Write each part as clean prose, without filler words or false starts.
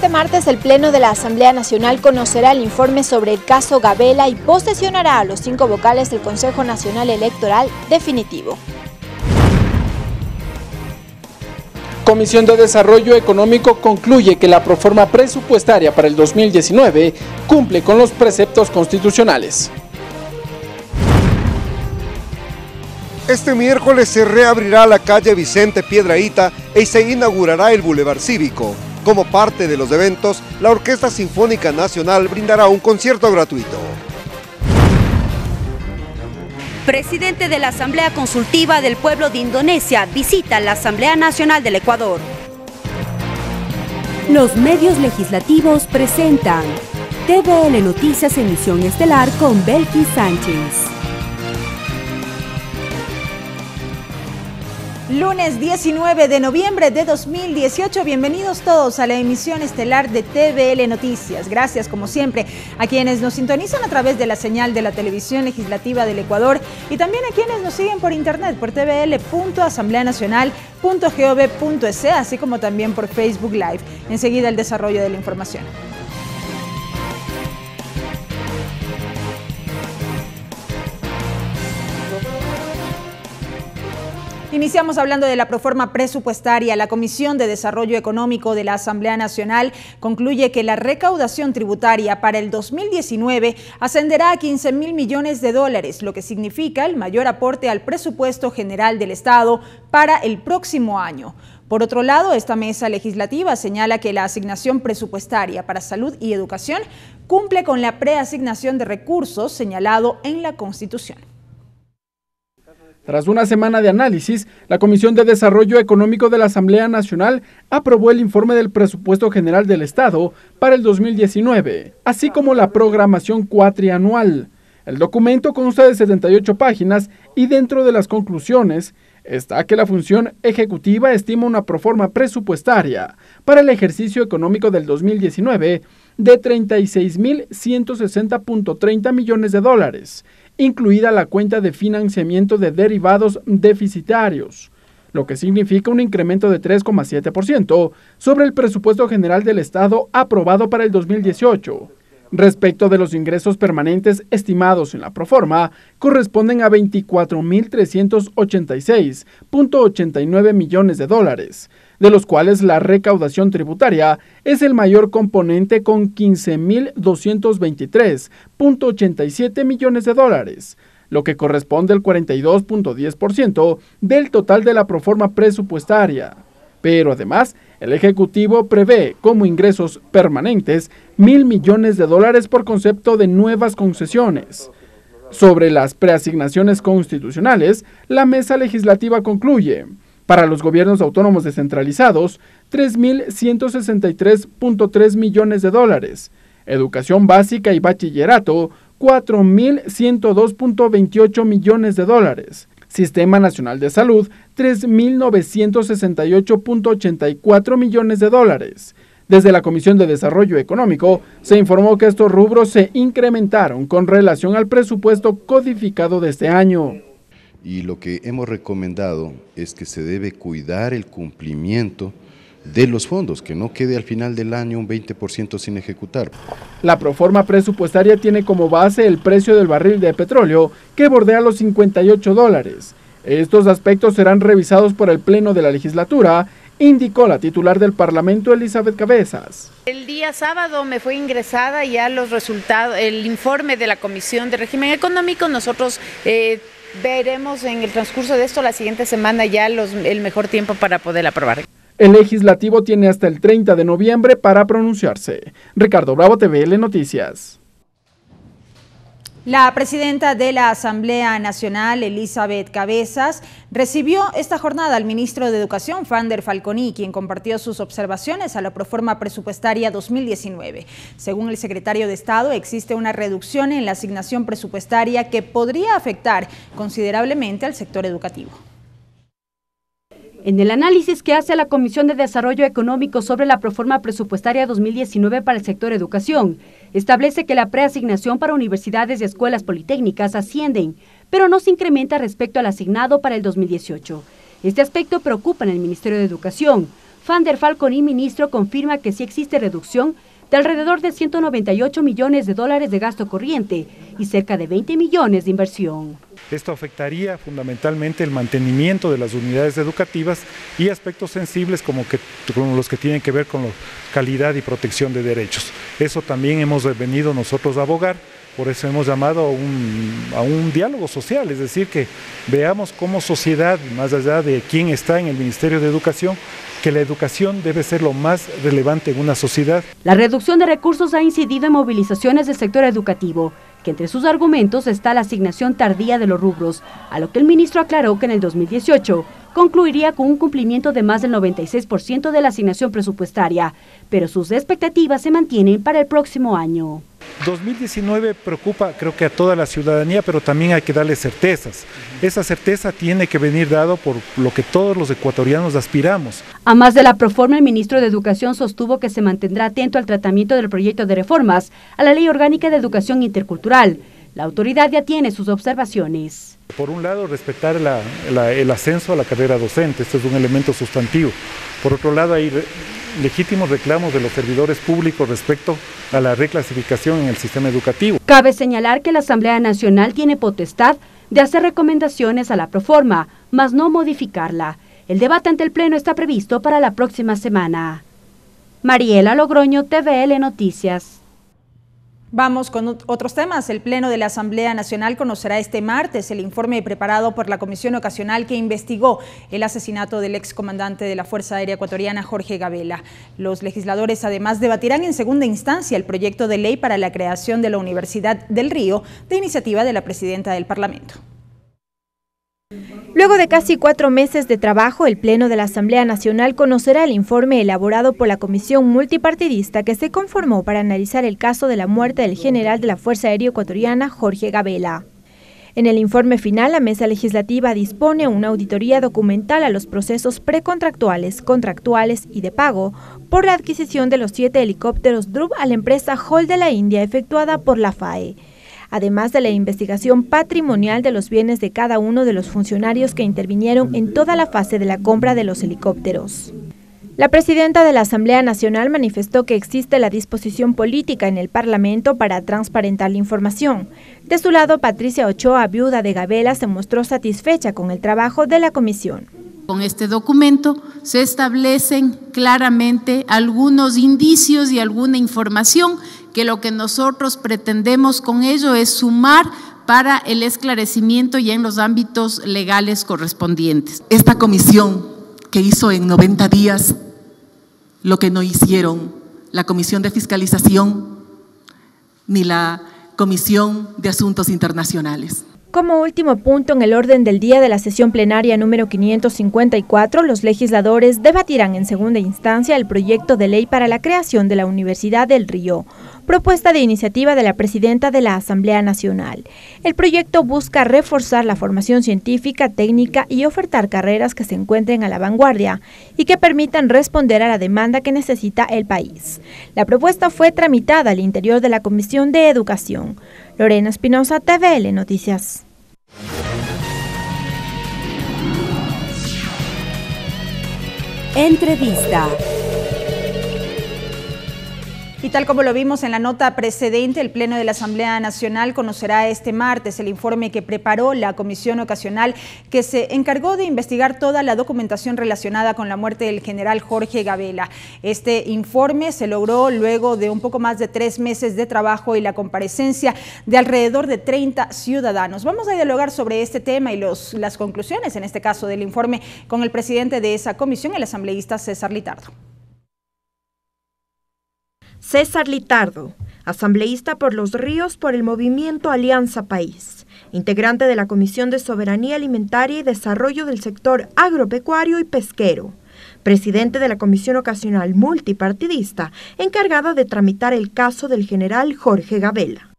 Este martes el Pleno de la Asamblea Nacional conocerá el informe sobre el caso Gabela y posesionará a los 5 vocales del Consejo Nacional Electoral definitivo. Comisión de Desarrollo Económico concluye que la proforma presupuestaria para el 2019 cumple con los preceptos constitucionales. Este miércoles se reabrirá la calle Vicente Piedrahíta y se inaugurará el Boulevard Cívico. Como parte de los eventos, la Orquesta Sinfónica Nacional brindará un concierto gratuito. Presidente de la Asamblea Consultiva del Pueblo de Indonesia visita la Asamblea Nacional del Ecuador. Los medios legislativos presentan TVL Noticias Emisión Estelar con Belkis Sánchez. Lunes 19 de noviembre de 2018, bienvenidos todos a la emisión estelar de TVL Noticias. Gracias como siempre a quienes nos sintonizan a través de la señal de la televisión legislativa del Ecuador y también a quienes nos siguen por internet por tvl.asambleanacional.gov.es, así como también por Facebook Live. Enseguida el desarrollo de la información. Iniciamos hablando de la proforma presupuestaria. La Comisión de Desarrollo Económico de la Asamblea Nacional concluye que la recaudación tributaria para el 2019 ascenderá a 15.000 millones de dólares, lo que significa el mayor aporte al presupuesto general del Estado para el próximo año. Por otro lado, esta mesa legislativa señala que la asignación presupuestaria para salud y educación cumple con la preasignación de recursos señalado en la Constitución. Tras una semana de análisis, la Comisión de Desarrollo Económico de la Asamblea Nacional aprobó el informe del Presupuesto General del Estado para el 2019, así como la programación cuatrianual. El documento consta de 78 páginas y dentro de las conclusiones está que la función ejecutiva estima una proforma presupuestaria para el ejercicio económico del 2019 de 36.160.30 millones de dólares, incluida la cuenta de financiamiento de derivados deficitarios, lo que significa un incremento de 3,7% sobre el presupuesto general del Estado aprobado para el 2018. Respecto de los ingresos permanentes estimados en la proforma, corresponden a 24.386.89 millones de dólares, de los cuales la recaudación tributaria es el mayor componente con 15.223.87 millones de dólares, lo que corresponde al 42.10% del total de la proforma presupuestaria. Pero además, el Ejecutivo prevé como ingresos permanentes 1.000 millones de dólares por concepto de nuevas concesiones. Sobre las preasignaciones constitucionales, la mesa legislativa concluye: para los gobiernos autónomos descentralizados, 3.163.3 millones de dólares. Educación básica y bachillerato, 4.102.28 millones de dólares. Sistema Nacional de Salud, 3.968.84 millones de dólares. Desde la Comisión de Desarrollo Económico se informó que estos rubros se incrementaron con relación al presupuesto codificado de este año. Y lo que hemos recomendado es que se debe cuidar el cumplimiento de los fondos, que no quede al final del año un 20% sin ejecutar. La proforma presupuestaria tiene como base el precio del barril de petróleo, que bordea los $58. Estos aspectos serán revisados por el Pleno de la Legislatura, indicó la titular del Parlamento, Elizabeth Cabezas. El día sábado me fue ingresada ya los resultados, el informe de la Comisión de Régimen Económico. Nosotros veremos en el transcurso de esto la siguiente semana ya el mejor tiempo para poder aprobar. El legislativo tiene hasta el 30 de noviembre para pronunciarse. Ricardo Bravo, TVL Noticias. La presidenta de la Asamblea Nacional, Elizabeth Cabezas, recibió esta jornada al ministro de Educación, Fander Falconi, quien compartió sus observaciones a la proforma presupuestaria 2019. Según el secretario de Estado, existe una reducción en la asignación presupuestaria que podría afectar considerablemente al sector educativo. En el análisis que hace la Comisión de Desarrollo Económico sobre la proforma presupuestaria 2019 para el sector educación, establece que la preasignación para universidades y escuelas politécnicas ascienden, pero no se incrementa respecto al asignado para el 2018. Este aspecto preocupa en el Ministerio de Educación, Fander Falconi, ministro, confirma que sí existe reducción de alrededor de 198 millones de dólares de gasto corriente y cerca de 20 millones de inversión. Esto afectaría fundamentalmente el mantenimiento de las unidades educativas y aspectos sensibles como los que tienen que ver con la calidad y protección de derechos. Eso también hemos venido nosotros a abogar, por eso hemos llamado a un diálogo social, es decir, que veamos como sociedad, más allá de quién está en el Ministerio de Educación, que la educación debe ser lo más relevante en una sociedad. La reducción de recursos ha incidido en movilizaciones del sector educativo, que entre sus argumentos está la asignación tardía de los rubros, a lo que el ministro aclaró que en el 2018 concluiría con un cumplimiento de más del 96% de la asignación presupuestaria, pero sus expectativas se mantienen para el próximo año. 2019 preocupa, creo que a toda la ciudadanía, pero también hay que darle certezas. Esa certeza tiene que venir dado por lo que todos los ecuatorianos aspiramos. A más de la proforma, el ministro de Educación sostuvo que se mantendrá atento al tratamiento del proyecto de reformas a la Ley Orgánica de Educación Intercultural. La autoridad ya tiene sus observaciones. Por un lado, respetar el ascenso a la carrera docente, este es un elemento sustantivo. Por otro lado, hay legítimos reclamos de los servidores públicos respecto a la reclasificación en el sistema educativo. Cabe señalar que la Asamblea Nacional tiene potestad de hacer recomendaciones a la proforma, mas no modificarla. El debate ante el Pleno está previsto para la próxima semana. Mariela Logroño, TVL Noticias. Vamos con otros temas. El Pleno de la Asamblea Nacional conocerá este martes el informe preparado por la Comisión Ocasional que investigó el asesinato del excomandante de la Fuerza Aérea Ecuatoriana, Jorge Gabela. Los legisladores además debatirán en segunda instancia el proyecto de ley para la creación de la Universidad del Río, de iniciativa de la Presidenta del Parlamento. Luego de casi 4 meses de trabajo, el Pleno de la Asamblea Nacional conocerá el informe elaborado por la comisión multipartidista que se conformó para analizar el caso de la muerte del general de la Fuerza Aérea Ecuatoriana, Jorge Gabela. En el informe final, la mesa legislativa dispone una auditoría documental a los procesos precontractuales, contractuales y de pago por la adquisición de los 7 helicópteros Drup a la empresa Hall de la India efectuada por la FAE. Además de la investigación patrimonial de los bienes de cada uno de los funcionarios que intervinieron en toda la fase de la compra de los helicópteros. La presidenta de la Asamblea Nacional manifestó que existe la disposición política en el Parlamento para transparentar la información. De su lado, Patricia Ochoa, viuda de Gabela, se mostró satisfecha con el trabajo de la comisión. Con este documento se establecen claramente algunos indicios y alguna información que lo que nosotros pretendemos con ello es sumar para el esclarecimiento y en los ámbitos legales correspondientes. Esta comisión que hizo en 90 días lo que no hicieron la Comisión de Fiscalización ni la Comisión de Asuntos Internacionales. Como último punto en el orden del día de la sesión plenaria número 554, los legisladores debatirán en segunda instancia el proyecto de ley para la creación de la Universidad del Río, propuesta de iniciativa de la presidenta de la Asamblea Nacional. El proyecto busca reforzar la formación científica, técnica y ofertar carreras que se encuentren a la vanguardia y que permitan responder a la demanda que necesita el país. La propuesta fue tramitada al interior de la Comisión de Educación. Lorena Espinosa, TVL Noticias. Entrevista. Y tal como lo vimos en la nota precedente, el Pleno de la Asamblea Nacional conocerá este martes el informe que preparó la Comisión Ocasional que se encargó de investigar toda la documentación relacionada con la muerte del general Jorge Gabela. Este informe se logró luego de un poco más de 3 meses de trabajo y la comparecencia de alrededor de 30 ciudadanos. Vamos a dialogar sobre este tema y las conclusiones, en este caso del informe, con el presidente de esa comisión, el asambleísta César Litardo. César Litardo, asambleísta por Los Ríos por el movimiento Alianza País, integrante de la Comisión de Soberanía Alimentaria y Desarrollo del Sector Agropecuario y Pesquero, presidente de la Comisión Ocasional Multipartidista, encargada de tramitar el caso del general Jorge Gabela.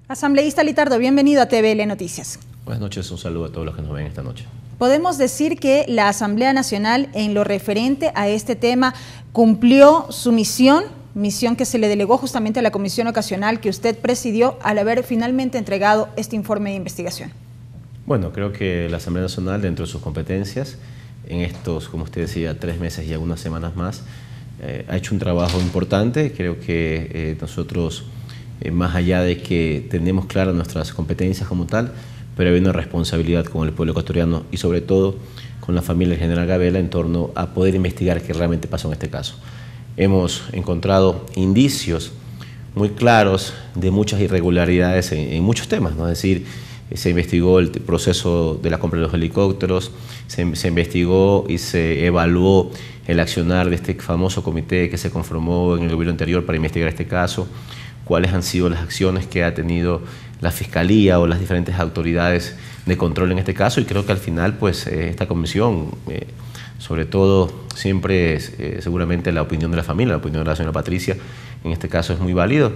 Asambleísta Litardo, bienvenido a TVL Noticias. Buenas noches, un saludo a todos los que nos ven esta noche. Podemos decir que la Asamblea Nacional, en lo referente a este tema, cumplió su misión que se le delegó justamente a la Comisión Ocasional que usted presidió al haber finalmente entregado este informe de investigación. Bueno, creo que la Asamblea Nacional, dentro de sus competencias, en estos, como usted decía, 3 meses y algunas semanas más. Ha hecho un trabajo importante. Creo que nosotros, más allá de que tenemos claras nuestras competencias como tal, pero hay una responsabilidad con el pueblo ecuatoriano y sobre todo con la familia del general Gabela en torno a poder investigar qué realmente pasó en este caso. Hemos encontrado indicios muy claros de muchas irregularidades en muchos temas, ¿no? Es decir, se investigó el proceso de la compra de los helicópteros, se investigó y se evaluó el accionar de este famoso comité que se conformó en el gobierno anterior para investigar este caso, cuáles han sido las acciones que ha tenido la Fiscalía o las diferentes autoridades de control en este caso, y creo que al final pues esta comisión, sobre todo siempre seguramente la opinión de la familia, la opinión de la señora Patricia, en este caso es muy válido,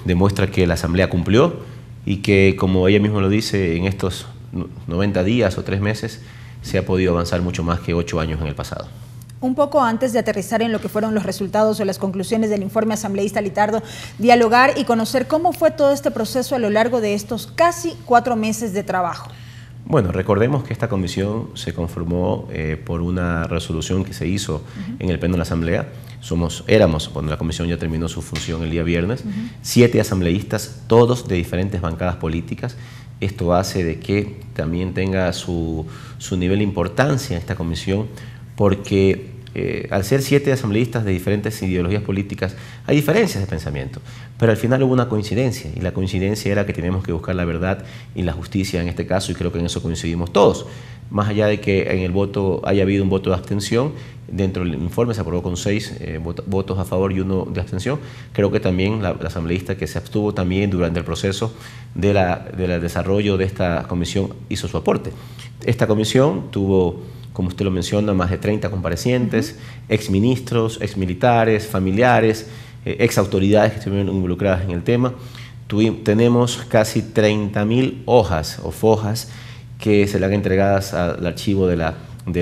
demuestra que la Asamblea cumplió y que, como ella misma lo dice, en estos 90 días o 3 meses se ha podido avanzar mucho más que 8 años en el pasado. Un poco antes de aterrizar en lo que fueron los resultados o las conclusiones del informe asambleísta Litardo, dialogar y conocer cómo fue todo este proceso a lo largo de estos casi 4 meses de trabajo. Bueno, recordemos que esta comisión se conformó por una resolución que se hizo en el Pleno de la Asamblea. Éramos, cuando la comisión ya terminó su función el día viernes, 7 asambleístas, todos de diferentes bancadas políticas. Esto hace de que también tenga su nivel de importancia en esta comisión, porque al ser 7 asambleístas de diferentes ideologías políticas, hay diferencias de pensamiento, pero al final hubo una coincidencia, y la coincidencia era que tenemos que buscar la verdad y la justicia en este caso, y creo que en eso coincidimos todos. Más allá de que en el voto haya habido un voto de abstención, dentro del informe se aprobó con 6 votos a favor y 1 de abstención. Creo que también la asambleísta que se abstuvo también durante el proceso del desarrollo de esta comisión hizo su aporte. Esta comisión tuvo, como usted lo menciona, más de 30 comparecientes, exministros, exmilitares, familiares, exautoridades que estuvieron involucradas en el tema. Tenemos casi 30.000 hojas o fojas que se le han entregadas al archivo de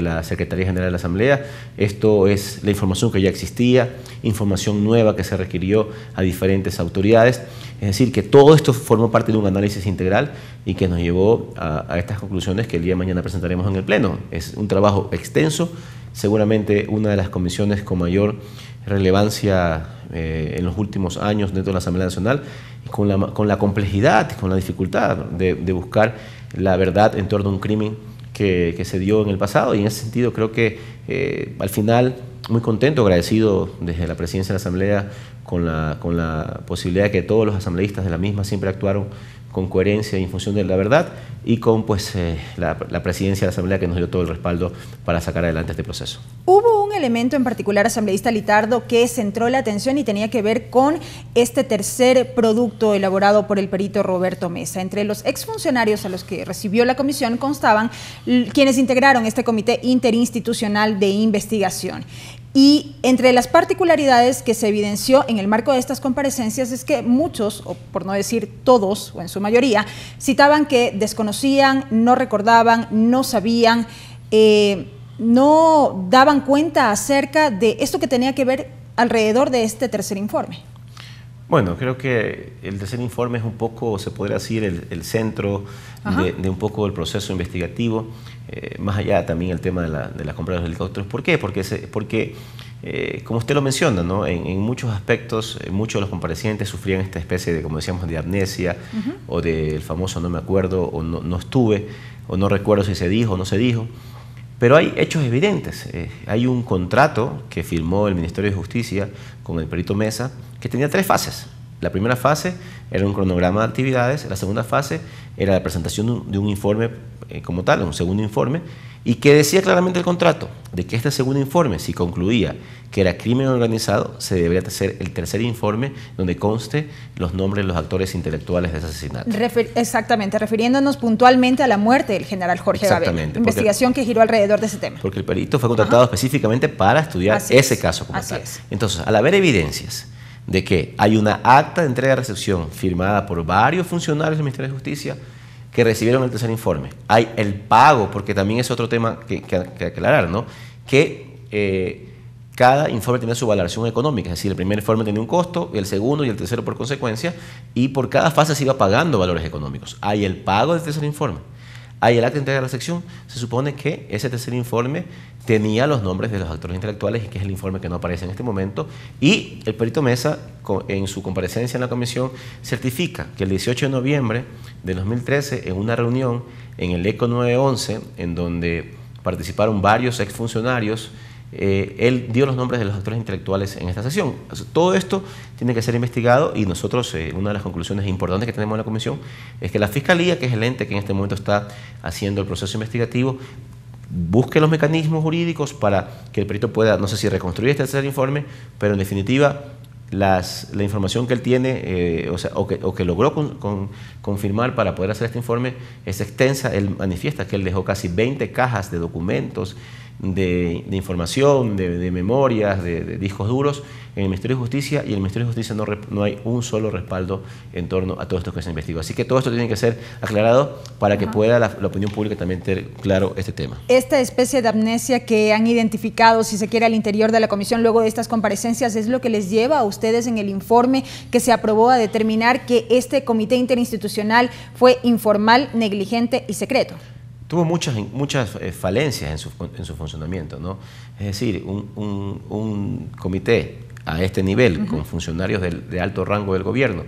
la Secretaría General de la Asamblea. Esto es la información que ya existía, información nueva que se requirió a diferentes autoridades. Es decir, que todo esto formó parte de un análisis integral y que nos llevó a estas conclusiones que el día de mañana presentaremos en el Pleno. Es un trabajo extenso, seguramente una de las comisiones con mayor relevancia en los últimos años dentro de la Asamblea Nacional, y con la complejidad, con la dificultad de buscar la verdad en torno a un crimen que se dio en el pasado, y en ese sentido creo que al final muy contento, agradecido desde la presidencia de la Asamblea con la posibilidad de que todos los asambleístas de la misma siempre actuaron con coherencia y en función de la verdad, y con pues la presidencia de la Asamblea que nos dio todo el respaldo para sacar adelante este proceso. Hubo un elemento en particular, asambleísta Litardo, que centró la atención y tenía que ver con este tercer producto elaborado por el perito Roberto Mesa. Entre los exfuncionarios a los que recibió la comisión constaban quienes integraron este comité interinstitucional de investigación. Y entre las particularidades que se evidenció en el marco de estas comparecencias es que muchos, o por no decir todos, o en su mayoría, citaban que desconocían, no recordaban, no sabían, no daban cuenta acerca de esto que tenía que ver alrededor de este tercer informe. Bueno, creo que el tercer informe es un poco, se podría decir, el centro de un poco del proceso investigativo, más allá también el tema de la compra de los helicópteros. ¿Por qué? Porque como usted lo menciona, ¿no? En muchos aspectos, muchos de los comparecientes sufrían esta especie de, como decíamos, de amnesia, o del famoso no me acuerdo, o no estuve, o no recuerdo si se dijo o no se dijo. Pero hay hechos evidentes. Hay un contrato que firmó el Ministerio de Justicia con el perito Mesa que tenía 3 fases. La primera fase era un cronograma de actividades, la segunda fase era la presentación de un informe como tal, un segundo informe, y que decía claramente el contrato de que este segundo informe, si concluía que era crimen organizado, se debería hacer el tercer informe donde conste los nombres de los actores intelectuales de ese asesinato. Exactamente, refiriéndonos puntualmente a la muerte del general Jorge Gabela. Investigación que giró alrededor de ese tema. Porque el perito fue contratado específicamente para estudiar ese caso como tal. Entonces, al haber evidencias de que hay una acta de entrega-recepción firmada por varios funcionarios del Ministerio de Justicia que recibieron el tercer informe, hay el pago, porque también es otro tema que aclarar, ¿no? Que cada informe tiene su valoración económica, es decir, el primer informe tenía un costo, el segundo y el tercero por consecuencia, y por cada fase se iba pagando valores económicos. Hay el pago del tercer informe, hay el acta íntegra de la sección, se supone que ese tercer informe tenía los nombres de los actores intelectuales, y que es el informe que no aparece en este momento, y el perito Mesa, en su comparecencia en la comisión, certifica que el 18 de noviembre de 2013, en una reunión en el ECO 911, en donde participaron varios exfuncionarios, él dio los nombres de los actores intelectuales en esta sesión. Todo esto tiene que ser investigado, y nosotros, una de las conclusiones importantes que tenemos en la comisión es que la Fiscalía, que es el ente que en este momento está haciendo el proceso investigativo, busque los mecanismos jurídicos para que el perito pueda, no sé si reconstruir este tercer informe, pero en definitiva la información que él tiene, o que logró confirmar para poder hacer este informe es extensa. Él manifiesta que él dejó casi 20 cajas de documentos, de información, de memorias, de discos duros en el Ministerio de Justicia, y en el Ministerio de Justicia no hay un solo respaldo en torno a todo esto que se investigó. Así que todo esto tiene que ser aclarado para que pueda la opinión pública también tener claro este tema. Esta especie de amnesia que han identificado, si se quiere, al interior de la comisión luego de estas comparecencias, ¿es lo que les lleva a ustedes en el informe que se aprobó a determinar que este comité interinstitucional fue informal, negligente y secreto? Tuvo muchas falencias en su funcionamiento, ¿no? Es decir, un comité a este nivel, con funcionarios de alto rango del gobierno,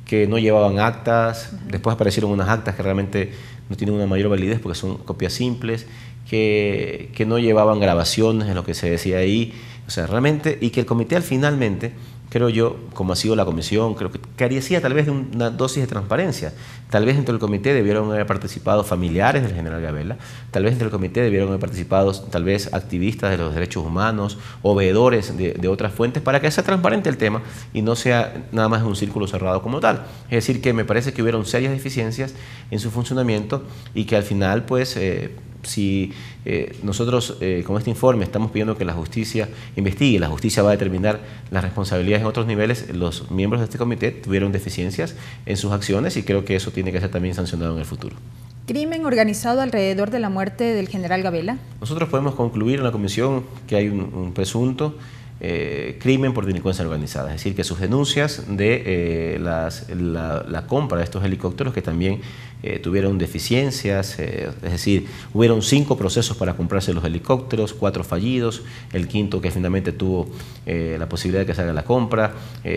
que no llevaban actas, después aparecieron unas actas que realmente no tienen una mayor validez porque son copias simples, que no llevaban grabaciones de lo que se decía ahí, o sea, realmente, y que el comité finalmente, creo yo, como ha sido la comisión, creo que carecía tal vez de una dosis de transparencia. Tal vez dentro del comité debieron haber participado familiares del general Gabela, tal vez dentro del comité debieron haber participado tal vez activistas de los derechos humanos o veedores de otras fuentes, para que sea transparente el tema y no sea nada más un círculo cerrado como tal. Es decir, que me parece que hubieron serias deficiencias en su funcionamiento, y que al final, pues, si nosotros con este informe estamos pidiendo que la justicia investigue, la justicia va a determinar las responsabilidades en otros niveles, los miembros de este comité tuvieron deficiencias en sus acciones, y creo que eso tiene que ser también sancionado en el futuro. ¿Crimen organizado alrededor de la muerte del general Gabela? Nosotros podemos concluir en la comisión que hay un presunto crimen por delincuencia organizada, es decir, que sus denuncias de la compra de estos helicópteros, que también tuvieron deficiencias, es decir, hubieron 5 procesos para comprarse los helicópteros, 4 fallidos, el quinto que finalmente tuvo la posibilidad de que se haga la compra,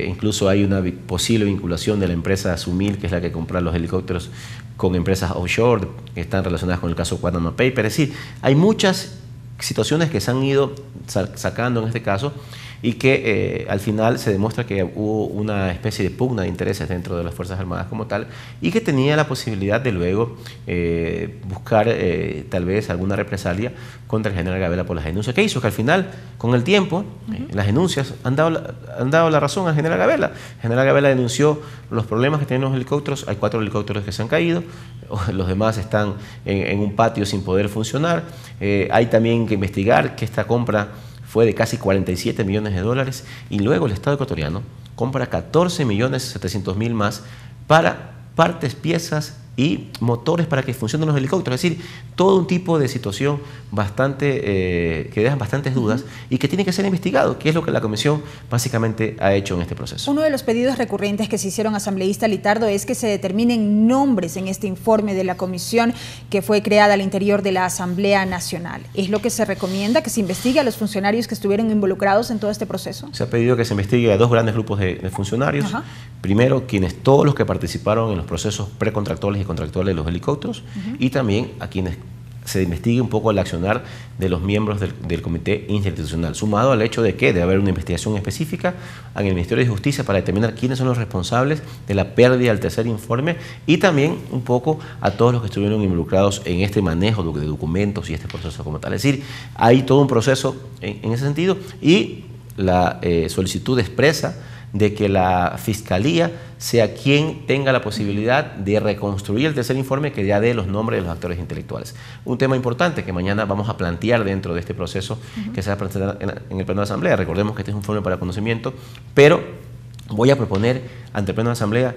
incluso hay una posible vinculación de la empresa Sumil, que es la que compra los helicópteros, con empresas offshore que están relacionadas con el caso Panama Papers. Es decir, hay muchas situaciones que se han ido sacando en este caso, y que al final se demuestra que hubo una especie de pugna de intereses dentro de las Fuerzas Armadas como tal, y que tenía la posibilidad de luego buscar tal vez alguna represalia contra el general Gabela por las denuncias que hizo, que al final, con el tiempo, las denuncias han dado la razón al general Gabela. El general Gabela denunció los problemas que tienen los helicópteros, hay 4 helicópteros que se han caído, los demás están en un patio sin poder funcionar, hay también que investigar que esta compra fue de casi 47 millones de dólares, y luego el Estado ecuatoriano compra 14.700.000 más para partes, piezas y motores para que funcionen los helicópteros. Es decir, todo un tipo de situación que dejan bastantes dudas y que tiene que ser investigado, que es lo que la comisión básicamente ha hecho en este proceso. Uno de los pedidos recurrentes que se hicieron, asambleísta Litardo, es que se determinen nombres en este informe de la comisión que fue creada al interior de la Asamblea Nacional. ¿Es lo que se recomienda, que se investigue a los funcionarios que estuvieron involucrados en todo este proceso? Se ha pedido que se investigue a 2 grandes grupos de funcionarios. Primero, todos los que participaron en los procesos precontractuales y contractuales de los helicópteros, y también a quienes se investigue un poco el accionar de los miembros del comité interinstitucional, sumado al hecho de que debe haber una investigación específica en el Ministerio de Justicia para determinar quiénes son los responsables de la pérdida del tercer informe, y también un poco a todos los que estuvieron involucrados en este manejo de documentos y este proceso como tal. Es decir, hay todo un proceso en ese sentido, y la solicitud expresa de que la Fiscalía sea quien tenga la posibilidad de reconstruir el tercer informe, que ya dé los nombres de los actores intelectuales. Un tema importante que mañana vamos a plantear dentro de este proceso que se va a presentar en el Pleno de la Asamblea. Recordemos que este es un informe para conocimiento, pero voy a proponer ante el Pleno de la Asamblea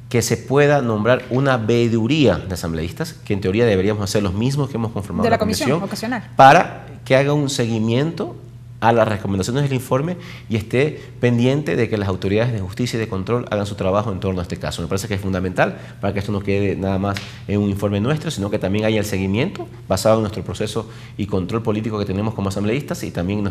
que se pueda nombrar una veeduría de asambleístas, que en teoría deberíamos hacer los mismos que hemos conformado de la comisión ocasional, para que haga un seguimiento a las recomendaciones del informe y esté pendiente de que las autoridades de justicia y de control hagan su trabajo en torno a este caso. Me parece que es fundamental para que esto no quede nada más en un informe nuestro, sino que también haya el seguimiento basado en nuestro proceso y control político que tenemos como asambleístas y también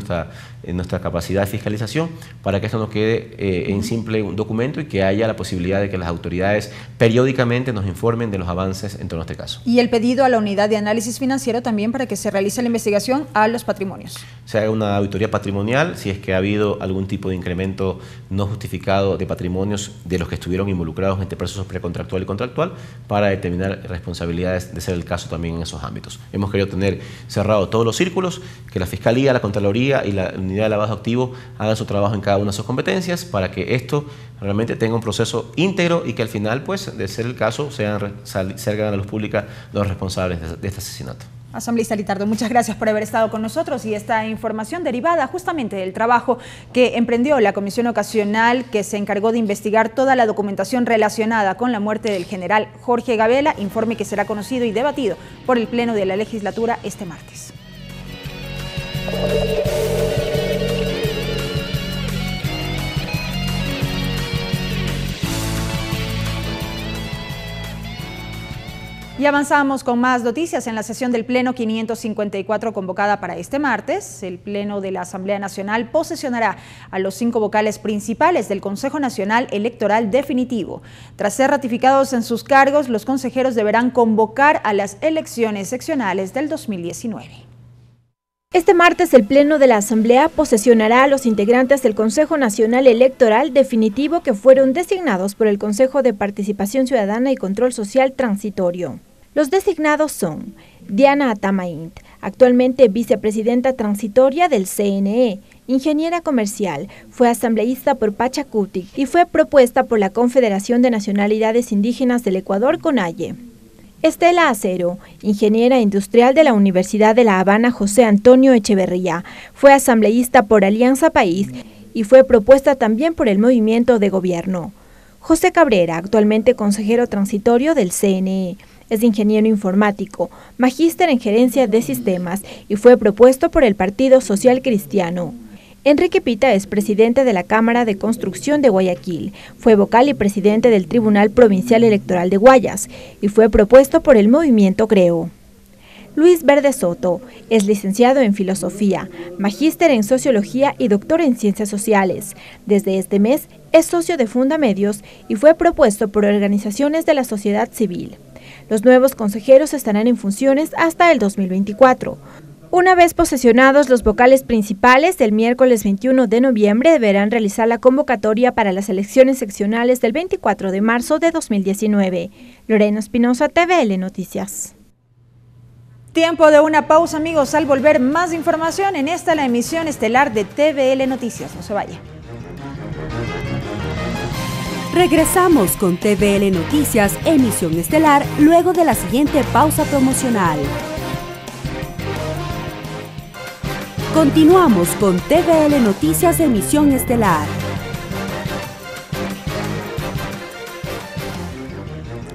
en nuestra capacidad de fiscalización, para que esto no quede en simple un documento y que haya la posibilidad de que las autoridades periódicamente nos informen de los avances en torno a este caso. Y el pedido a la unidad de análisis financiero también para que se realice la investigación a los patrimonios. Se haga una auditoría patrimonial si es que ha habido algún tipo de incremento no justificado de patrimonios de los que estuvieron involucrados entre procesos precontractual y contractual, para determinar responsabilidades, de ser el caso también en esos ámbitos. Hemos querido tener cerrado todos los círculos, que la Fiscalía, la Contraloría y la Unidad de Lavado Activo hagan su trabajo en cada una de sus competencias para que esto realmente tenga un proceso íntegro y que al final, pues, de ser el caso, salgan a la luz pública los responsables de este asesinato. Asambleísta Litardo, muchas gracias por haber estado con nosotros y esta información derivada justamente del trabajo que emprendió la Comisión Ocasional que se encargó de investigar toda la documentación relacionada con la muerte del general Jorge Gabela, informe que será conocido y debatido por el Pleno de la Legislatura este martes. Y avanzamos con más noticias en la sesión del Pleno 554 convocada para este martes. El Pleno de la Asamblea Nacional posesionará a los 5 vocales principales del Consejo Nacional Electoral Definitivo. Tras ser ratificados en sus cargos, los consejeros deberán convocar a las elecciones seccionales del 2019. Este martes el Pleno de la Asamblea posesionará a los integrantes del Consejo Nacional Electoral Definitivo que fueron designados por el Consejo de Participación Ciudadana y Control Social Transitorio. Los designados son Diana Atamaint, actualmente vicepresidenta transitoria del CNE, ingeniera comercial, fue asambleísta por Pachacutic y fue propuesta por la Confederación de Nacionalidades Indígenas del Ecuador, CONAIE. Estela Acero, ingeniera industrial de la Universidad de La Habana José Antonio Echeverría, fue asambleísta por Alianza País y fue propuesta también por el Movimiento de Gobierno. José Cabrera, actualmente consejero transitorio del CNE, es ingeniero informático, magíster en gerencia de sistemas y fue propuesto por el Partido Social Cristiano. Enrique Pita es presidente de la Cámara de Construcción de Guayaquil, fue vocal y presidente del Tribunal Provincial Electoral de Guayas y fue propuesto por el Movimiento Creo. Luis Verde Soto es licenciado en Filosofía, magíster en Sociología y doctor en Ciencias Sociales. Desde este mes es socio de Fundamedios y fue propuesto por organizaciones de la sociedad civil. Los nuevos consejeros estarán en funciones hasta el 2024. Una vez posesionados los vocales principales, el miércoles 21 de noviembre deberán realizar la convocatoria para las elecciones seccionales del 24 de marzo de 2019. Lorena Espinosa, TVL Noticias. Tiempo de una pausa, amigos. Al volver, más información en esta la emisión estelar de TVL Noticias. No se vaya. Regresamos con TVL Noticias, emisión estelar, luego de la siguiente pausa promocional. Continuamos con TVL Noticias, emisión estelar.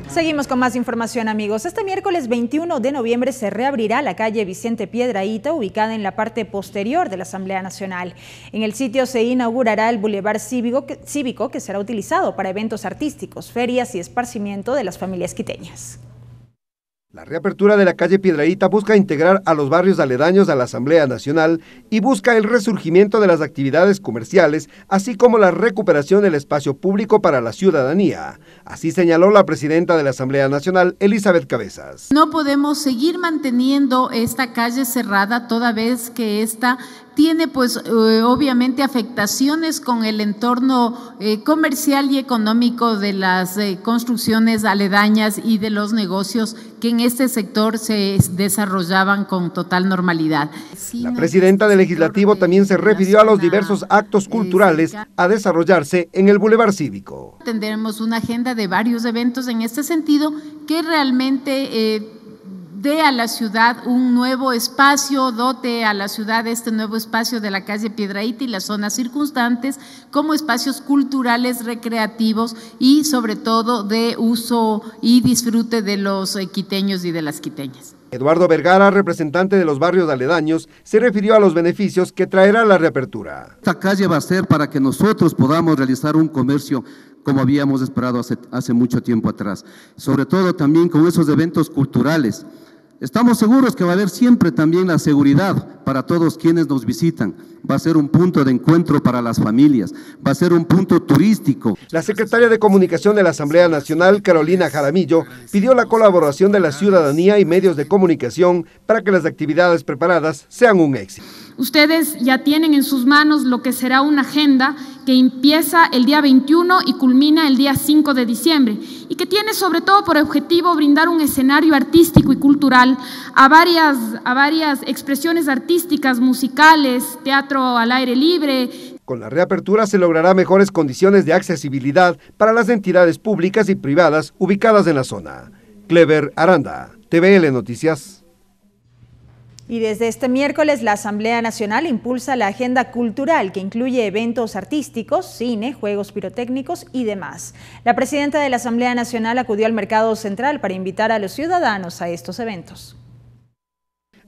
Seguimos con más información, amigos. Este miércoles 21 de noviembre se reabrirá la calle Vicente Piedrahíta, ubicada en la parte posterior de la Asamblea Nacional. En el sitio se inaugurará el Boulevard Cívico que será utilizado para eventos artísticos, ferias y esparcimiento de las familias quiteñas. La reapertura de la calle Piedrahíta busca integrar a los barrios aledaños a la Asamblea Nacional y busca el resurgimiento de las actividades comerciales, así como la recuperación del espacio público para la ciudadanía. Así señaló la presidenta de la Asamblea Nacional, Elizabeth Cabezas. No podemos seguir manteniendo esta calle cerrada toda vez que esta tiene pues obviamente afectaciones con el entorno comercial y económico de las construcciones aledañas y de los negocios que en este sector se desarrollaban con total normalidad. La presidenta del Legislativo también se refirió a los diversos actos culturales a desarrollarse en el Boulevard Cívico. Tendremos una agenda de varios eventos en este sentido que realmente dé a la ciudad un nuevo espacio, dote a la ciudad este nuevo espacio de la calle Piedrahíta y las zonas circunstantes como espacios culturales, recreativos y sobre todo de uso y disfrute de los quiteños y de las quiteñas. Eduardo Vergara, representante de los barrios aledaños, se refirió a los beneficios que traerá la reapertura. Esta calle va a ser para que nosotros podamos realizar un comercio como habíamos esperado hace mucho tiempo atrás, sobre todo también con esos eventos culturales. Estamos seguros que va a haber siempre también la seguridad para todos quienes nos visitan. Va a ser un punto de encuentro para las familias, va a ser un punto turístico. La secretaria de Comunicación de la Asamblea Nacional, Carolina Jaramillo, pidió la colaboración de la ciudadanía y medios de comunicación para que las actividades preparadas sean un éxito. Ustedes ya tienen en sus manos lo que será una agenda que empieza el día 21 y culmina el día 5 de diciembre y que tiene sobre todo por objetivo brindar un escenario artístico y cultural a varias expresiones artísticas, musicales, teatro al aire libre. Con la reapertura se logrará mejores condiciones de accesibilidad para las entidades públicas y privadas ubicadas en la zona. Clever Aranda, TVL Noticias. Y desde este miércoles la Asamblea Nacional impulsa la agenda cultural que incluye eventos artísticos, cine, juegos pirotécnicos y demás. La presidenta de la Asamblea Nacional acudió al Mercado Central para invitar a los ciudadanos a estos eventos.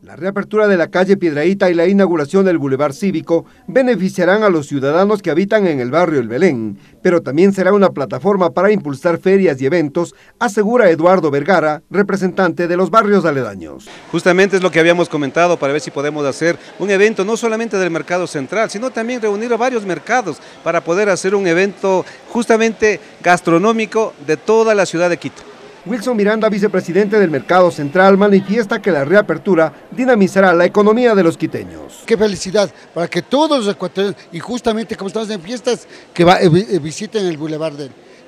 La reapertura de la calle Piedrahíta y la inauguración del Boulevard Cívico beneficiarán a los ciudadanos que habitan en el barrio El Belén, pero también será una plataforma para impulsar ferias y eventos, asegura Eduardo Vergara, representante de los barrios aledaños. Justamente es lo que habíamos comentado para ver si podemos hacer un evento no solamente del Mercado Central, sino también reunir a varios mercados para poder hacer un evento justamente gastronómico de toda la ciudad de Quito. Wilson Miranda, vicepresidente del Mercado Central, manifiesta que la reapertura dinamizará la economía de los quiteños. Qué felicidad para que todos los ecuatorianos, y justamente como estamos en fiestas, que visiten el Boulevard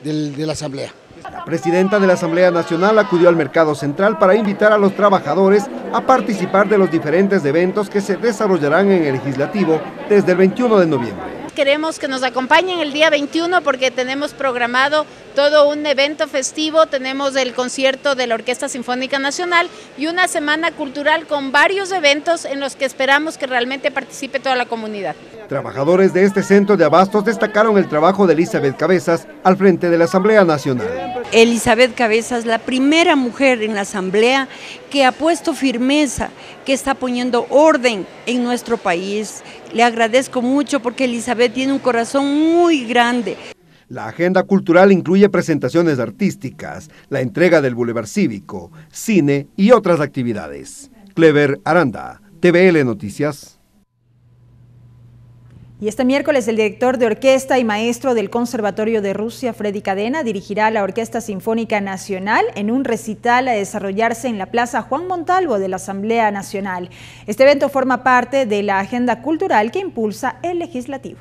de la Asamblea. La presidenta de la Asamblea Nacional acudió al Mercado Central para invitar a los trabajadores a participar de los diferentes eventos que se desarrollarán en el Legislativo desde el 21 de noviembre. Queremos que nos acompañen el día 21 porque tenemos programado todo un evento festivo, tenemos el concierto de la Orquesta Sinfónica Nacional y una semana cultural con varios eventos en los que esperamos que realmente participe toda la comunidad. Trabajadores de este centro de abastos destacaron el trabajo de Elizabeth Cabezas al frente de la Asamblea Nacional. Elizabeth Cabezas, la primera mujer en la Asamblea que ha puesto firmeza, que está poniendo orden en nuestro país. Le agradezco mucho porque Elizabeth tiene un corazón muy grande. La agenda cultural incluye presentaciones artísticas, la entrega del Boulevard Cívico, cine y otras actividades. Clever Aranda, TVL Noticias. Y este miércoles el director de orquesta y maestro del Conservatorio de Rusia, Freddy Cadena, dirigirá la Orquesta Sinfónica Nacional en un recital a desarrollarse en la Plaza Juan Montalvo de la Asamblea Nacional. Este evento forma parte de la agenda cultural que impulsa el Legislativo.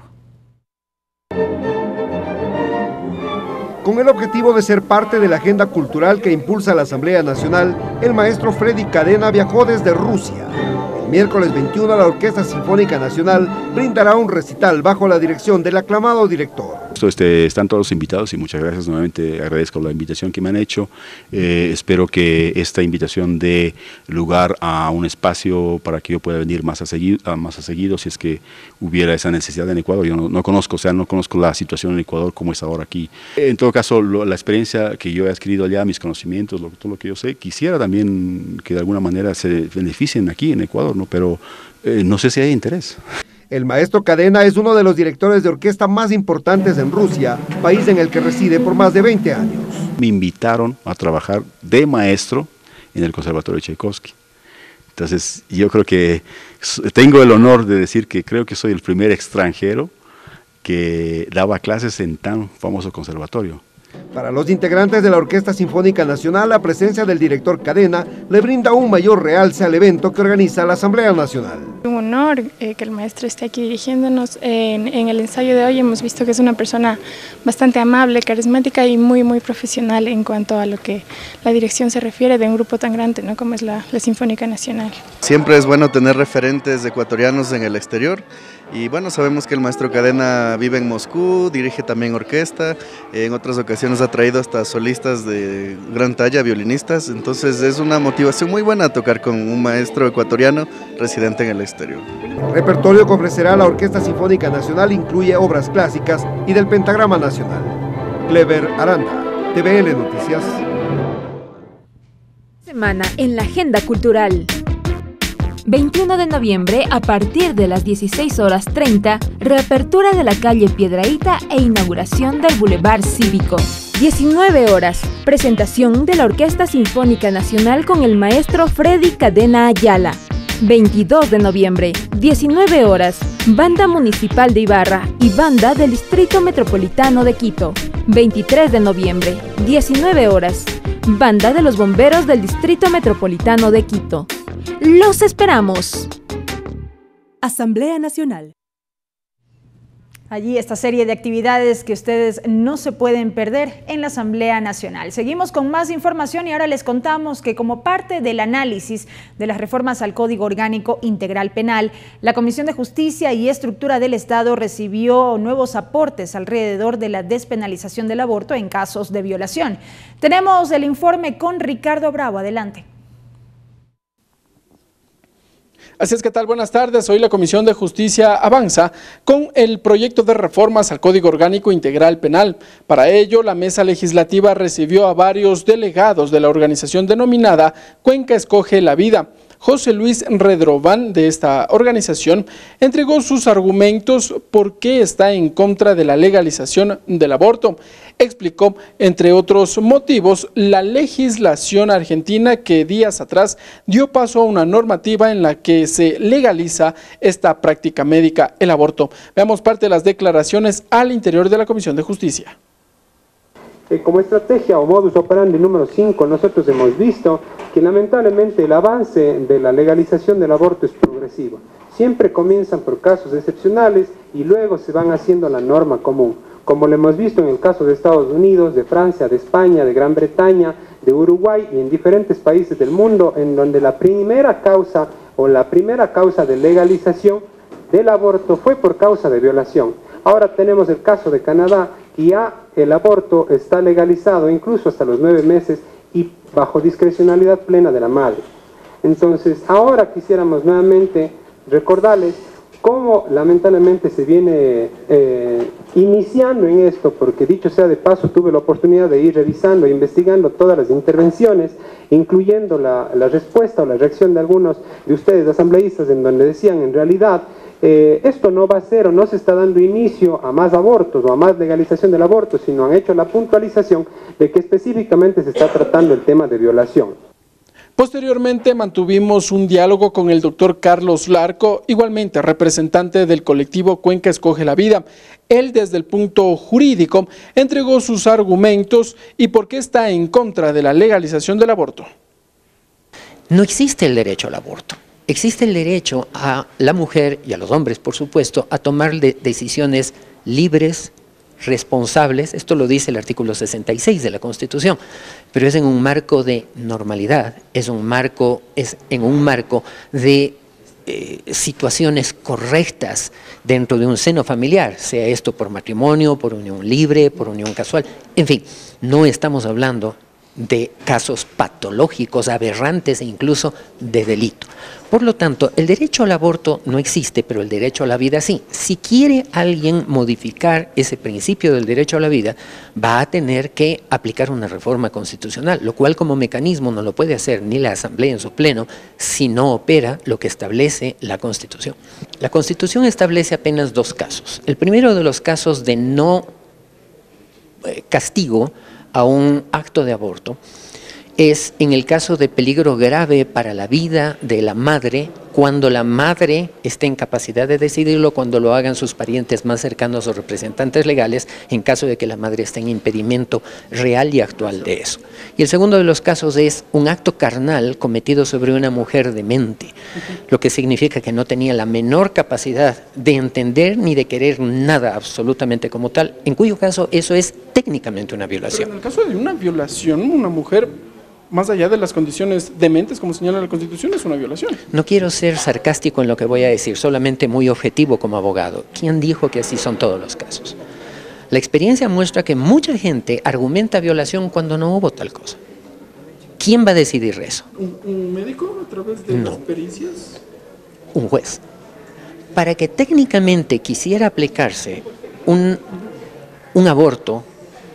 Con el objetivo de ser parte de la agenda cultural que impulsa la Asamblea Nacional, el maestro Freddy Cadena viajó desde Rusia. El miércoles 21 la Orquesta Sinfónica Nacional brindará un recital bajo la dirección del aclamado director. Están todos invitados y muchas gracias, nuevamente agradezco la invitación que me han hecho. Espero que esta invitación dé lugar a un espacio para que yo pueda venir más a seguido si es que hubiera esa necesidad en Ecuador. Yo no conozco la situación en Ecuador como es ahora aquí. En todo caso, la experiencia que yo he adquirido allá, mis conocimientos, todo lo que yo sé, quisiera también que de alguna manera se beneficien aquí en Ecuador, ¿no? Pero no sé si hay interés. El maestro Cadena es uno de los directores de orquesta más importantes en Rusia, país en el que reside por más de 20 años. Me invitaron a trabajar de maestro en el Conservatorio de Tchaikovsky. Entonces yo creo que tengo el honor de decir que creo que soy el primer extranjero que daba clases en tan famoso conservatorio. Para los integrantes de la Orquesta Sinfónica Nacional, la presencia del director Cadena le brinda un mayor realce al evento que organiza la Asamblea Nacional. Un honor que el maestro esté aquí dirigiéndonos. En el ensayo de hoy hemos visto que es una persona bastante amable, carismática y muy profesional en cuanto a lo que la dirección se refiere de un grupo tan grande, ¿no?, como es la Sinfónica Nacional. Siempre es bueno tener referentes ecuatorianos en el exterior. Y bueno, sabemos que el maestro Cadena vive en Moscú, dirige también orquesta, en otras ocasiones ha traído hasta solistas de gran talla, violinistas, entonces es una motivación muy buena tocar con un maestro ecuatoriano residente en el exterior. El repertorio que ofrecerá la Orquesta Sinfónica Nacional incluye obras clásicas y del Pentagrama Nacional. Clever Aranda, TVL Noticias. Semana en la agenda cultural. 21 de noviembre, a partir de las 16:30, reapertura de la calle Piedrahíta e inauguración del Boulevard Cívico. 19 horas, presentación de la Orquesta Sinfónica Nacional con el maestro Freddy Cadena Ayala. 22 de noviembre, 19 horas, Banda Municipal de Ibarra y Banda del Distrito Metropolitano de Quito. 23 de noviembre, 19 horas, Banda de los Bomberos del Distrito Metropolitano de Quito. ¡Los esperamos! Asamblea Nacional. Allí esta serie de actividades que ustedes no se pueden perder en la Asamblea Nacional. Seguimos con más información y ahora les contamos que como parte del análisis de las reformas al Código Orgánico Integral Penal, la Comisión de Justicia y Estructura del Estado recibió nuevos aportes alrededor de la despenalización del aborto en casos de violación. Tenemos el informe con Ricardo Bravo. Adelante. Así es, ¿qué tal? Buenas tardes. Hoy la Comisión de Justicia avanza con el proyecto de reformas al Código Orgánico Integral Penal. Para ello, la mesa legislativa recibió a varios delegados de la organización denominada Cuenca Escoge la Vida. José Luis Redrován, de esta organización, entregó sus argumentos por qué está en contra de la legalización del aborto. Explicó, entre otros motivos, la legislación argentina que días atrás dio paso a una normativa en la que se legaliza esta práctica médica, el aborto. Veamos parte de las declaraciones al interior de la Comisión de Justicia. Como estrategia o modus operandi número 5, nosotros hemos visto que lamentablemente el avance de la legalización del aborto es progresivo. Siempre comienzan por casos excepcionales y luego se van haciendo la norma común, como lo hemos visto en el caso de Estados Unidos, de Francia, de España, de Gran Bretaña, de Uruguay y en diferentes países del mundo, en donde la primera causa de legalización del aborto fue por causa de violación. Ahora tenemos el caso de Canadá, y ya el aborto está legalizado incluso hasta los 9 meses y bajo discrecionalidad plena de la madre. Entonces, ahora quisiéramos nuevamente recordarles cómo lamentablemente se viene iniciando en esto, porque dicho sea de paso, tuve la oportunidad de ir revisando e investigando todas las intervenciones, incluyendo la respuesta o la reacción de algunos de ustedes, asambleístas, en donde decían en realidad esto no va a ser o no se está dando inicio a más abortos o a más legalización del aborto, sino han hecho la puntualización de que específicamente se está tratando el tema de violación. Posteriormente mantuvimos un diálogo con el doctor Carlos Larco, igualmente representante del colectivo Cuenca Escoge la Vida. Él, desde el punto jurídico, entregó sus argumentos y por qué está en contra de la legalización del aborto. No existe el derecho al aborto. Existe el derecho a la mujer y a los hombres, por supuesto, a tomar decisiones libres, responsables. Esto lo dice el artículo 66 de la Constitución, pero es en un marco de normalidad, es en un marco de situaciones correctas dentro de un seno familiar, sea esto por matrimonio, por unión libre, por unión casual, en fin, no estamos hablando de casos patológicos, aberrantes e incluso de delito. Por lo tanto, el derecho al aborto no existe, pero el derecho a la vida sí. Si quiere alguien modificar ese principio del derecho a la vida, va a tener que aplicar una reforma constitucional, lo cual como mecanismo no lo puede hacer ni la Asamblea en su pleno si no opera lo que establece la Constitución. La Constitución establece apenas 2 casos. El primero de los casos de no castigo a un acto de aborto es en el caso de peligro grave para la vida de la madre, cuando la madre esté en capacidad de decidirlo, cuando lo hagan sus parientes más cercanos o representantes legales, en caso de que la madre esté en impedimento real y actual de eso. Y el segundo de los casos es un acto carnal cometido sobre una mujer demente, lo que significa que no tenía la menor capacidad de entender ni de querer nada absolutamente como tal, en cuyo caso eso es técnicamente una violación. Pero en el caso de una violación, una mujer, más allá de las condiciones dementes, como señala la Constitución, es una violación. No quiero ser sarcástico en lo que voy a decir, solamente muy objetivo como abogado. ¿Quién dijo que así son todos los casos? La experiencia muestra que mucha gente argumenta violación cuando no hubo tal cosa. ¿Quién va a decidir eso? ¿Un médico a través de las pericias? Un juez. Para que técnicamente quisiera aplicarse un aborto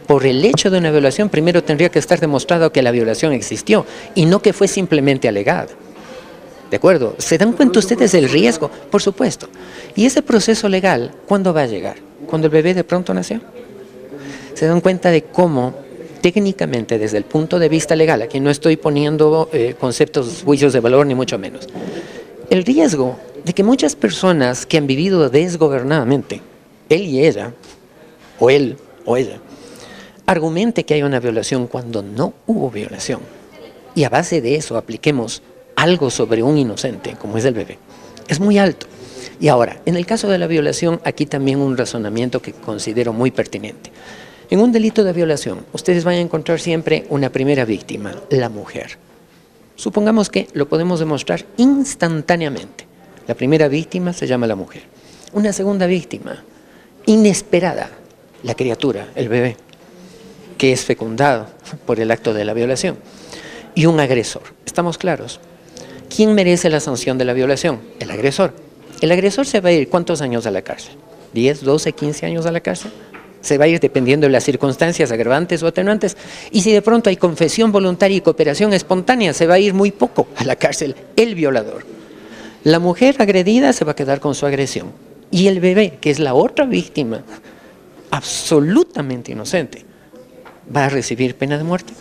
por el hecho de una violación, primero tendría que estar demostrado que la violación existió y no que fue simplemente alegada. ¿De acuerdo? ¿Se dan cuenta ustedes del riesgo? Por supuesto. ¿Y ese proceso legal cuándo va a llegar? ¿Cuando el bebé de pronto nació? ¿Se dan cuenta de cómo técnicamente, desde el punto de vista legal, aquí no estoy poniendo conceptos, juicios de valor, ni mucho menos, el riesgo de que muchas personas que han vivido desgobernadamente, él y ella, o él o ella, argumente que hay una violación cuando no hubo violación, y a base de eso apliquemos algo sobre un inocente, como es el bebé, es muy alto. Y ahora, en el caso de la violación, aquí también un razonamiento que considero muy pertinente. En un delito de violación, ustedes van a encontrar siempre una primera víctima, la mujer. Supongamos que lo podemos demostrar instantáneamente. La primera víctima se llama la mujer. Una segunda víctima, inesperada, la criatura, el bebé, que es fecundado por el acto de la violación. Y un agresor. ¿Estamos claros? ¿Quién merece la sanción de la violación? El agresor. El agresor se va a ir ¿cuántos años a la cárcel? ¿10, 12, 15 años a la cárcel? Se va a ir dependiendo de las circunstancias agravantes o atenuantes. Y si de pronto hay confesión voluntaria y cooperación espontánea, se va a ir muy poco a la cárcel el violador. La mujer agredida se va a quedar con su agresión. Y el bebé, que es la otra víctima, absolutamente inocente, va a recibir pena de muerte.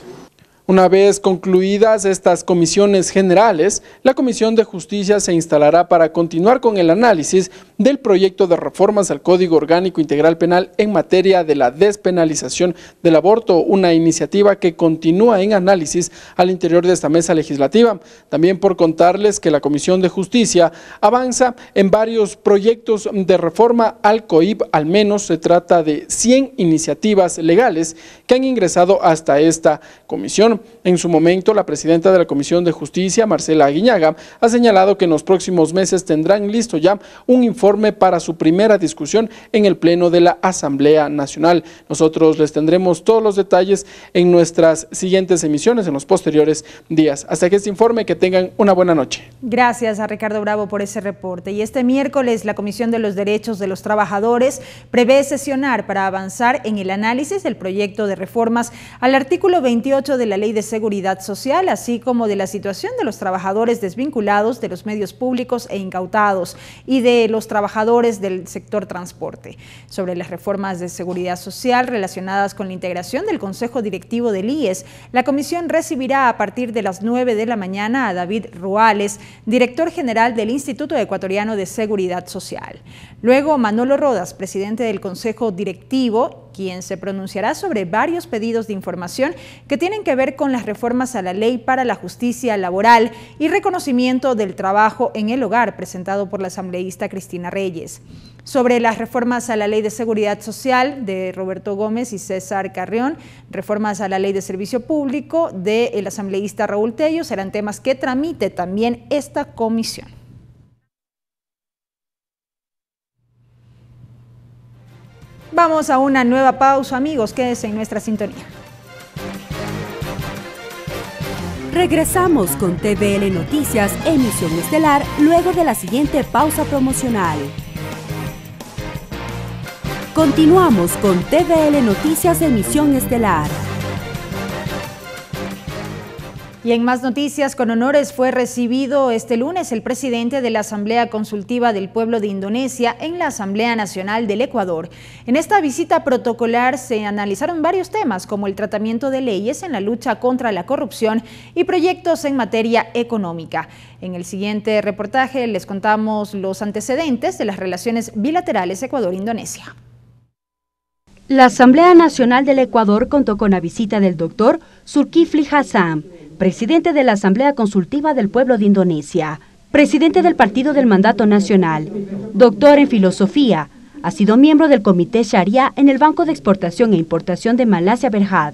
Una vez concluidas estas comisiones generales, la Comisión de Justicia se instalará para continuar con el análisis del proyecto de reformas al Código Orgánico Integral Penal en materia de la despenalización del aborto, una iniciativa que continúa en análisis al interior de esta mesa legislativa. También por contarles que la Comisión de Justicia avanza en varios proyectos de reforma al COIP, al menos se trata de 100 iniciativas legales que han ingresado hasta esta comisión. En su momento, la presidenta de la Comisión de Justicia, Marcela Aguiñaga, ha señalado que en los próximos meses tendrán listo ya un informe para su primera discusión en el Pleno de la Asamblea Nacional. Nosotros les tendremos todos los detalles en nuestras siguientes emisiones, en los posteriores días. Hasta que este informe, que tengan una buena noche. Gracias a Ricardo Bravo por ese reporte. Y este miércoles, la Comisión de los Derechos de los Trabajadores prevé sesionar para avanzar en el análisis del proyecto de reformas al artículo 28 de la Ley de Seguridad Social, así como de la situación de los trabajadores desvinculados de los medios públicos e incautados y de los trabajadores del sector transporte. Sobre las reformas de seguridad social relacionadas con la integración del Consejo Directivo del IES, la comisión recibirá a partir de las 9 de la mañana a David Ruales, director general del Instituto Ecuatoriano de Seguridad Social. Luego, Manolo Rodas, presidente del Consejo Directivo, quien se pronunciará sobre varios pedidos de información que tienen que ver con las reformas a la Ley para la Justicia Laboral y reconocimiento del trabajo en el hogar, presentado por la asambleísta Cristina Reyes. Sobre las reformas a la Ley de Seguridad Social de Roberto Gómez y César Carrión, reformas a la Ley de Servicio Público del asambleísta Raúl Tello, serán temas que tramite también esta comisión. Vamos a una nueva pausa, amigos, quédense en nuestra sintonía. Regresamos con TVL Noticias, emisión estelar, luego de la siguiente pausa promocional. Continuamos con TVL Noticias, emisión estelar. Y en más noticias, con honores fue recibido este lunes el presidente de la Asamblea Consultiva del Pueblo de Indonesia en la Asamblea Nacional del Ecuador. En esta visita protocolar se analizaron varios temas como el tratamiento de leyes en la lucha contra la corrupción y proyectos en materia económica. En el siguiente reportaje les contamos los antecedentes de las relaciones bilaterales Ecuador-Indonesia. La Asamblea Nacional del Ecuador contó con la visita del doctor Zulkifli Hasan, presidente de la Asamblea Consultiva del Pueblo de Indonesia, presidente del Partido del Mandato Nacional, doctor en filosofía, ha sido miembro del Comité Sharia en el Banco de Exportación e Importación de Malasia Berhad,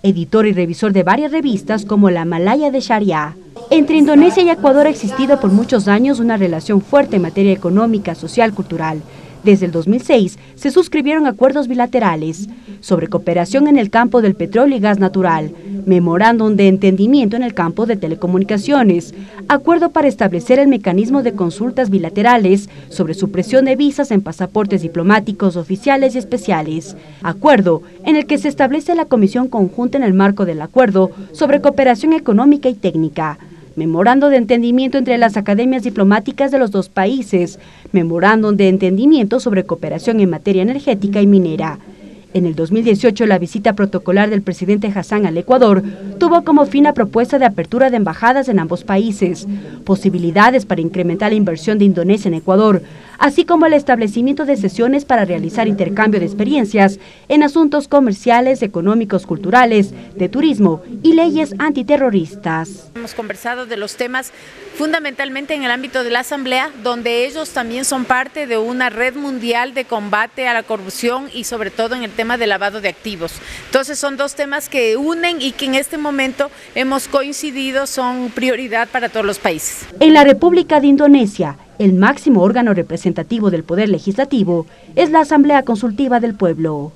editor y revisor de varias revistas como la Malaya de Sharia. Entre Indonesia y Ecuador ha existido por muchos años una relación fuerte en materia económica, social, cultural. Desde el 2006 se suscribieron acuerdos bilaterales sobre cooperación en el campo del petróleo y gas natural, memorándum de entendimiento en el campo de telecomunicaciones, acuerdo para establecer el mecanismo de consultas bilaterales sobre supresión de visas en pasaportes diplomáticos, oficiales y especiales, acuerdo en el que se establece la comisión conjunta en el marco del acuerdo sobre cooperación económica y técnica, memorando de entendimiento entre las academias diplomáticas de los dos países, memorándum de entendimiento sobre cooperación en materia energética y minera. En el 2018, la visita protocolar del presidente Hassan al Ecuador tuvo como fin la propuesta de apertura de embajadas en ambos países, posibilidades para incrementar la inversión de Indonesia en Ecuador, así como el establecimiento de sesiones para realizar intercambio de experiencias en asuntos comerciales, económicos, culturales, de turismo y leyes antiterroristas. Hemos conversado de los temas fundamentalmente en el ámbito de la Asamblea, donde ellos también son parte de una red mundial de combate a la corrupción y sobre todo en el tema del lavado de activos. Entonces son dos temas que unen y que en este momento hemos coincidido son prioridad para todos los países. En la República de Indonesia, el máximo órgano representativo del Poder Legislativo es la Asamblea Consultiva del Pueblo.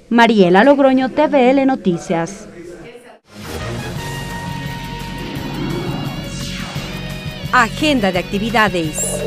Mariela Logroño, TVL Noticias. Agenda de actividades.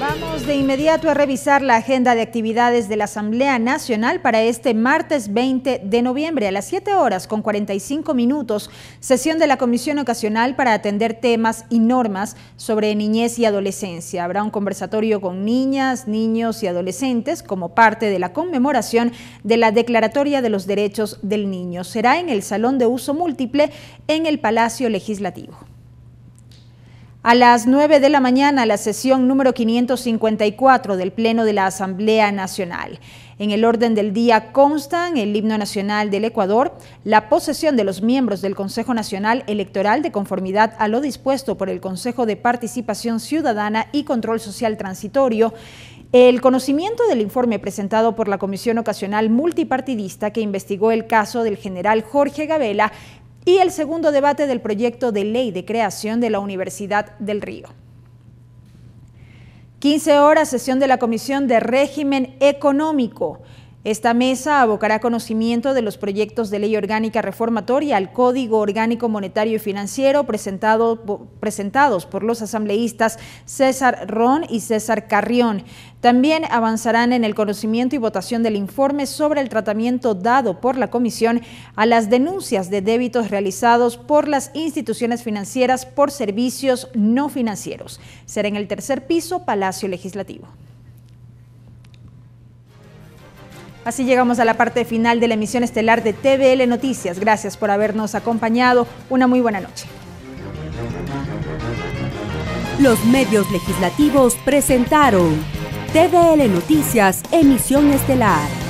Vamos de inmediato a revisar la agenda de actividades de la Asamblea Nacional para este martes 20 de noviembre a las 7 horas con 45 minutos, sesión de la Comisión Ocasional para atender temas y normas sobre niñez y adolescencia. Habrá un conversatorio con niñas, niños y adolescentes como parte de la conmemoración de la Declaratoria de los Derechos del Niño. Será en el Salón de Uso Múltiple en el Palacio Legislativo. A las 9 de la mañana, la sesión número 554 del Pleno de la Asamblea Nacional. En el orden del día constan el himno nacional del Ecuador, la posesión de los miembros del Consejo Nacional Electoral de conformidad a lo dispuesto por el Consejo de Participación Ciudadana y Control Social Transitorio, el conocimiento del informe presentado por la Comisión Ocasional Multipartidista que investigó el caso del general Jorge Gabela y el segundo debate del proyecto de ley de creación de la Universidad del Río. 15 horas, sesión de la Comisión de Régimen Económico. Esta mesa abocará conocimiento de los proyectos de ley orgánica reformatoria al Código Orgánico Monetario y Financiero presentados por los asambleístas César Ron y César Carrión. También avanzarán en el conocimiento y votación del informe sobre el tratamiento dado por la Comisión a las denuncias de débitos realizados por las instituciones financieras por servicios no financieros. Será en el tercer piso, Palacio Legislativo. Así llegamos a la parte final de la emisión estelar de TVL Noticias. Gracias por habernos acompañado. Una muy buena noche. Los medios legislativos presentaron TVL Noticias, emisión estelar.